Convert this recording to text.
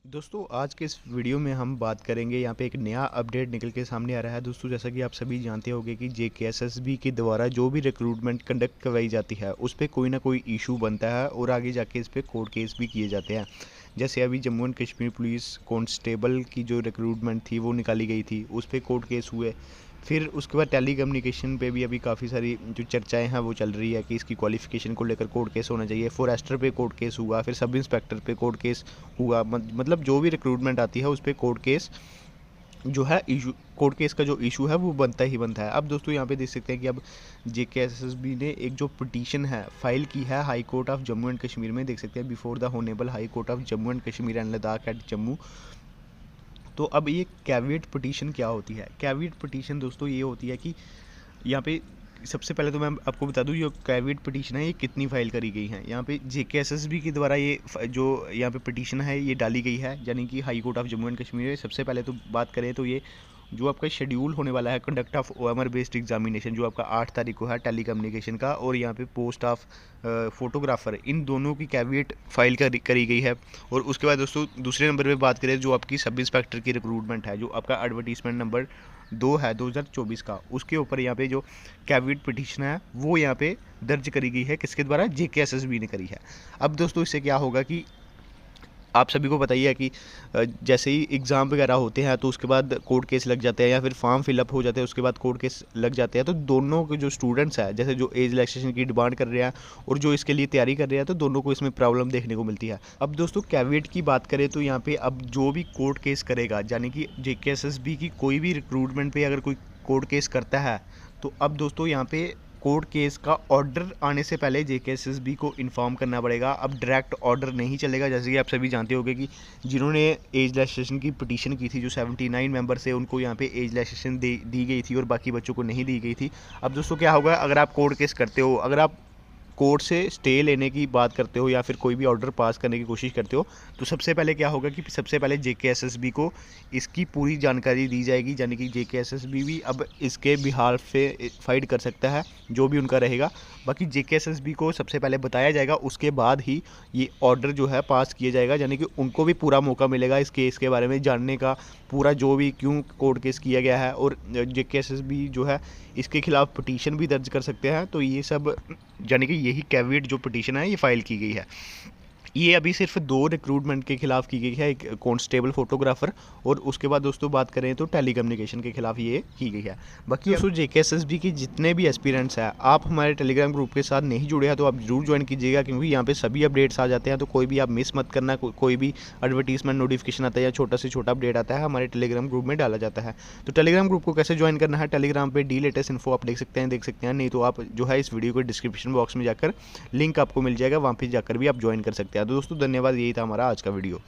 दोस्तों आज के इस वीडियो में हम बात करेंगे। यहाँ पे एक नया अपडेट निकल के सामने आ रहा है। दोस्तों जैसा कि आप सभी जानते होंगे कि जेकेएसएसबी के द्वारा जो भी रिक्रूटमेंट कंडक्ट करवाई जाती है उस पर कोई ना कोई इशू बनता है और आगे जाके इस पर कोर्ट केस भी किए जाते हैं। जैसे अभी Jammu and Kashmir police constable की जो रिक्रूटमेंट थी वो निकाली गई थी, उस पर कोर्ट केस हुए। फिर उसके बाद टेली कम्युनिकेशन पे भी अभी काफ़ी सारी जो चर्चाएं हैं वो चल रही है कि इसकी क्वालिफ़िकेशन को लेकर कोर्ट केस होना चाहिए। फॉरेस्टर पे कोर्ट केस हुआ, फिर सब इंस्पेक्टर पे कोर्ट केस हुआ। मतलब जो भी रिक्रूटमेंट आती है उस पर कोर्ट केस जो है इशू, कोर्ट केस का जो इशू है वो बनता ही बनता है। अब दोस्तों यहाँ पे देख सकते हैं कि अब जेकेएसएसबी ने एक जो पिटीशन है फाइल की है high court of Jammu and Kashmir में। देख सकते हैं before the honourable high court of Jammu and Kashmir and Ladakh at Jammu. तो अब ये कैविएट पिटीशन क्या होती है? कैविएट पिटीशन दोस्तों ये होती है कि यहाँ पे सबसे पहले तो मैं आपको बता दूँ, ये कैविएट पिटीशन है ये कितनी फाइल करी गई है। यहाँ पे जेकेएसएसबी के द्वारा ये जो यहाँ पे पिटीशन है ये डाली गई है, यानी कि high court of Jammu and Kashmir. सबसे पहले तो बात करें तो ये जो आपका शेड्यूल होने वाला है conduct of OMR based examination, जो आपका 8 तारीख को है टेली कम्युनिकेशन का, और यहाँ पे पोस्ट ऑफ फोटोग्राफर, इन दोनों की कैविएट फाइल करी गई है। और उसके बाद दोस्तों दूसरे नंबर पे बात करें जो आपकी सब इंस्पेक्टर की रिक्रूटमेंट है, जो आपका एडवर्टीजमेंट नंबर 2 है 2024 का, उसके ऊपर यहाँ पे जो कैविएट पिटीशन है वो यहाँ पे दर्ज करी गई है। किसके द्वारा? जेकेएसएसबी ने करी है। अब दोस्तों इससे क्या होगा कि आप सभी को पता ही है कि जैसे ही एग्ज़ाम वगैरह होते हैं तो उसके बाद कोर्ट केस लग जाते हैं, या फिर फॉर्म फिलअप हो जाते हैं उसके बाद कोर्ट केस लग जाते हैं। तो दोनों के जो स्टूडेंट्स हैं, जैसे जो एज रिलैक्सेशन की डिमांड कर रहे हैं और जो इसके लिए तैयारी कर रहे हैं, तो दोनों को इसमें प्रॉब्लम देखने को मिलती है। अब दोस्तों कैविएट की बात करें तो यहाँ पे अब जो भी कोर्ट केस करेगा, यानी कि जेकेएसएसबी की कोई भी रिक्रूटमेंट पे अगर कोई कोर्ट केस करता है, तो अब दोस्तों यहाँ पे कोर्ट केस का ऑर्डर आने से पहले जेकेएसएसबी को इन्फॉर्म करना पड़ेगा। अब डायरेक्ट ऑर्डर नहीं चलेगा। जैसे कि आप सभी जानते होंगे कि जिन्होंने एज रिलैक्सेशन की पिटीशन की थी, जो 79 मेंबर से, उनको यहाँ पे एज रिलैक्सेशन दी गई थी और बाकी बच्चों को नहीं दी गई थी। अब दोस्तों क्या होगा, अगर आप कोर्ट केस करते हो, अगर आप कोर्ट से स्टे लेने की बात करते हो या फिर कोई भी ऑर्डर पास करने की कोशिश करते हो, तो सबसे पहले क्या होगा कि सबसे पहले जेकेएसएसबी को इसकी पूरी जानकारी दी जाएगी, यानी कि जेकेएसएसबी भी अब इसके बिहाफ पे फाइट कर सकता है जो भी उनका रहेगा। बाकी जेकेएसएसबी को सबसे पहले बताया जाएगा, उसके बाद ही ये ऑर्डर जो है पास किया जाएगा, यानी कि उनको भी पूरा मौका मिलेगा इस केस के बारे में जानने का, पूरा जो भी क्यों कोर्ट केस किया गया है। और जेकेएसएसबी जो है इसके खिलाफ पिटीशन भी दर्ज कर सकते हैं। तो ये सब, यानी कि यही कैविएट जो पिटीशन है ये फाइल की गई है। ये अभी सिर्फ 2 रिक्रूटमेंट के खिलाफ की गई है, एक कांस्टेबल फोटोग्राफर, और उसके बाद दोस्तों बात करें तो टेली कम्युनिकेशन के खिलाफ ये की गई है। बाकी दोस्तों जेकेएसएसबी के जितने भी एस्पिरेंट्स हैं, आप हमारे टेलीग्राम ग्रुप के साथ नहीं जुड़े हैं तो आप जरूर ज्वाइन कीजिएगा, क्योंकि यहाँ पे सभी अपडेट्स आ जाते हैं। तो कोई भी आप मिस मत करना, कोई भी एडवर्टीजमेंट नोटिफिकेशन आता है या छोटा से छोटा अपडेट आता है हमारे टेलीग्राम ग्रुप में डाला जाता है। तो टेलीग्राम ग्रुप को कैसे ज्वाइन करना है, टेलीग्राम पे डी लेटेस्ट इन्फो आप देख सकते हैं, नहीं तो आप जो है इस वीडियो को डिस्क्रिप्शन बॉक्स में जाकर लिंक आपको मिल जाएगा, वहाँ पर जाकर भी आप ज्वाइन कर सकते हैं। तो दोस्तों धन्यवाद, यही था हमारा आज का वीडियो।